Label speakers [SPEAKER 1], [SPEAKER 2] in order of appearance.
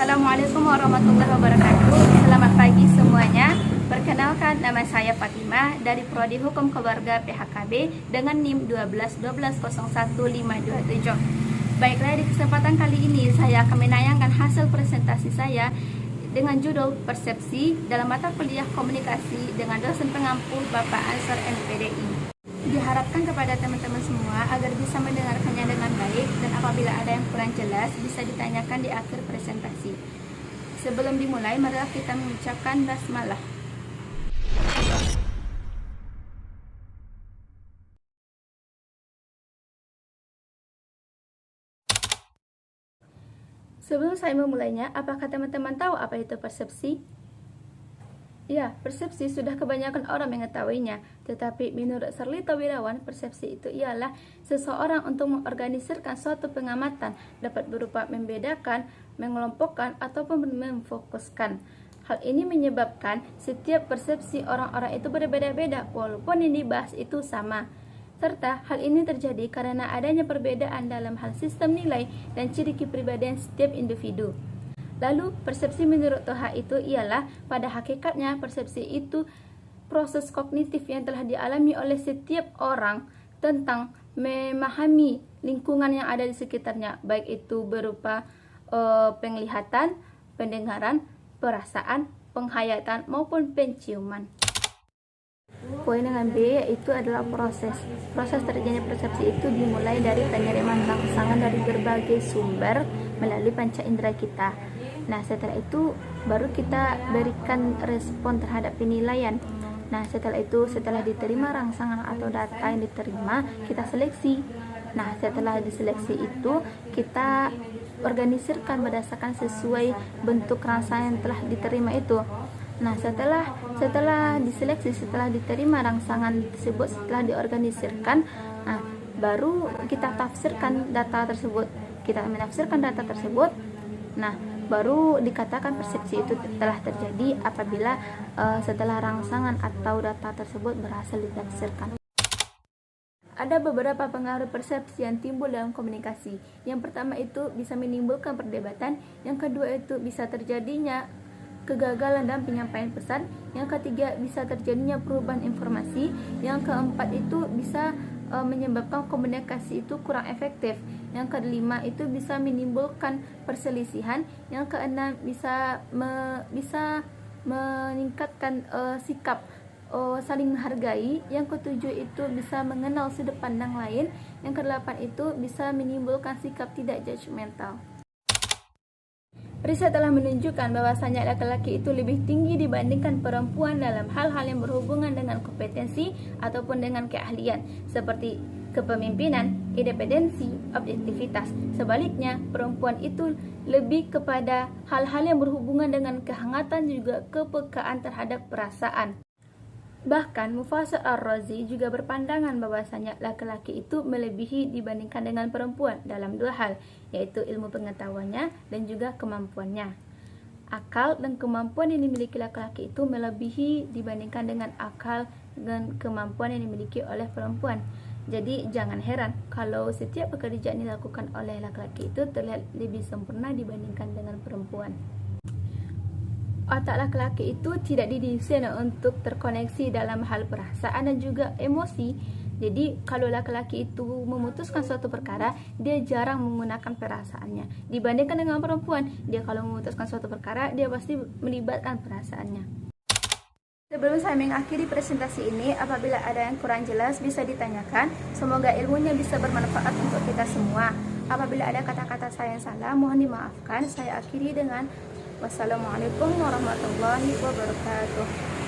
[SPEAKER 1] Assalamualaikum warahmatullahi wabarakatuh. Selamat pagi semuanya. Perkenalkan, nama saya Fatimah dari Prodi Hukum Keluarga PHKB dengan NIM 121010527. Baiklah, di kesempatan kali ini saya akan menayangkan hasil presentasi saya dengan judul Persepsi dalam mata kuliah komunikasi dengan dosen pengampu Bapak Ansor MPDI. Diharapkan kepada teman-teman semua agar bisa mendengarkannya dengan baik, dan apabila ada yang kurang jelas bisa ditanyakan di akhir presentasi. Sebelum dimulai, marilah kita mengucapkan basmalah. Sebelum saya memulainya, apakah teman-teman tahu apa itu persepsi? Ya, persepsi sudah kebanyakan orang mengetahuinya, tetapi menurut Sarlito Wirawan, persepsi itu ialah seseorang untuk mengorganisirkan suatu pengamatan, dapat berupa membedakan, mengelompokkan, ataupun memfokuskan. Hal ini menyebabkan setiap persepsi orang-orang itu berbeda-beda, walaupun yang dibahas itu sama. Serta hal ini terjadi karena adanya perbedaan dalam hal sistem nilai dan ciri kepribadian setiap individu. Lalu, persepsi menurut Toha itu ialah, pada hakikatnya persepsi itu proses kognitif yang telah dialami oleh setiap orang tentang memahami lingkungan yang ada di sekitarnya, baik itu berupa penglihatan, pendengaran, perasaan, penghayatan, maupun penciuman. Poin dengan B yaitu adalah proses. Proses terjadinya persepsi itu dimulai dari penerimaan rangsangan dari berbagai sumber melalui panca indera kita. Nah, setelah itu baru kita berikan respon terhadap penilaian. Nah, setelah diterima rangsangan atau data yang diterima, kita seleksi. Nah, setelah diseleksi itu kita organisirkan berdasarkan sesuai bentuk rangsangan yang telah diterima itu. Nah, setelah diseleksi, setelah diterima rangsangan tersebut, setelah diorganisirkan, nah, baru kita tafsirkan data tersebut. Kita menafsirkan data tersebut. Nah, baru dikatakan persepsi itu telah terjadi apabila setelah rangsangan atau data tersebut berhasil ditafsirkan. Ada beberapa pengaruh persepsi yang timbul dalam komunikasi. Yang pertama itu bisa menimbulkan perdebatan, yang kedua itu bisa terjadinya kegagalan dalam penyampaian pesan, yang ketiga bisa terjadinya perubahan informasi, yang keempat itu bisa menyebabkan komunikasi itu kurang efektif, yang kelima itu bisa menimbulkan perselisihan, yang keenam bisa meningkatkan sikap saling menghargai, yang ketujuh itu bisa mengenal sudut pandang lain, yang kedelapan itu bisa menimbulkan sikap tidak judgmental. Riset telah menunjukkan bahwasanya laki-laki itu lebih tinggi dibandingkan perempuan dalam hal-hal yang berhubungan dengan kompetensi ataupun dengan keahlian, seperti kepemimpinan, independensi, objektivitas. Sebaliknya, perempuan itu lebih kepada hal-hal yang berhubungan dengan kehangatan juga kepekaan terhadap perasaan. Bahkan Mufassal Ar-Razi juga berpandangan bahwasanya laki-laki itu melebihi dibandingkan dengan perempuan dalam dua hal, yaitu ilmu pengetahuannya dan juga kemampuannya. Akal dan kemampuan yang dimiliki laki-laki itu melebihi dibandingkan dengan akal dan kemampuan yang dimiliki oleh perempuan. Jadi jangan heran kalau setiap pekerjaan yang dilakukan oleh laki-laki itu terlihat lebih sempurna dibandingkan dengan perempuan. Otak laki-laki itu tidak didesain untuk terkoneksi dalam hal perasaan dan juga emosi. Jadi kalau laki-laki itu memutuskan suatu perkara, dia jarang menggunakan perasaannya. Dibandingkan dengan perempuan, dia kalau memutuskan suatu perkara, dia pasti melibatkan perasaannya. Sebelum saya mengakhiri presentasi ini, apabila ada yang kurang jelas bisa ditanyakan. Semoga ilmunya bisa bermanfaat untuk kita semua. Apabila ada kata-kata saya yang salah, mohon dimaafkan. Saya akhiri dengan wassalamualaikum warahmatullahi wabarakatuh.